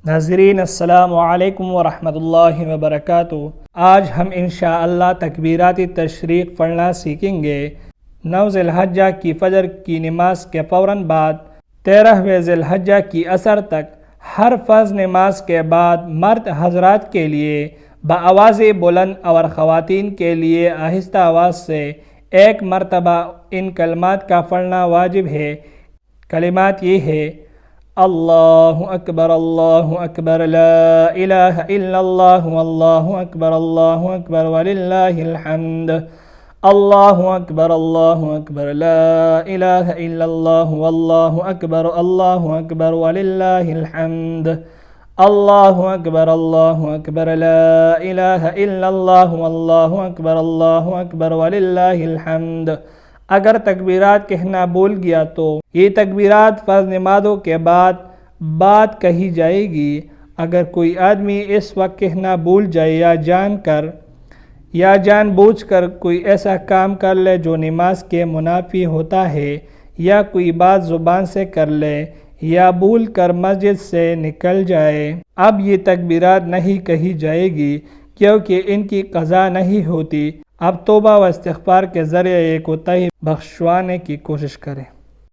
ناظرین السلام علیکم ورحمۃ اللہ وبرکاتہ۔ آج ہم انشاءاللہ تکبیرات تشریق پڑھنا سیکھیں گے۔ 9 ذی الحجہ کی فجر کی نماز کے فوراً بعد 13ویں ذی الحجہ کی عصر تک ہر فرض نماز کے بعد مرد حضرات کے لیے بآواز بلند اور خواتین کے لیے آہستہ آواز سے ایک مرتبہ ان کلمات کا پڑھنا واجب ہے۔ کلمات یہ ہے: اللہ اکبر لا الہ الا اللہ واللہ اکبر وللہ الحمد۔ اللہ اکبر لا الہ الا اللہ واللہ اکبر وللہ الحمد۔ اللہ اکبر لا الہ الا اللہ واللہ اکبر وللہ الحمد۔ اگر تکبیرات کہنا بھول گیا تو یہ تکبیرات فرض نمازوں کے بعد کہی جائے گی۔ اگر کوئی آدمی اس وقت کہنا بھول جائے یا جان بوجھ کر کوئی ایسا کام کر لے جو نماز کے منافی ہوتا ہے، یا کوئی بات زبان سے کر لے یا بھول کر مسجد سے نکل جائے، اب یہ تکبیرات نہیں کہی جائے گی کیونکہ ان کی قضا نہیں ہوتی۔ اب توبہ و استغفار کے ذریعے یہ کوتاہی بخشوانے کی کوشش کریں۔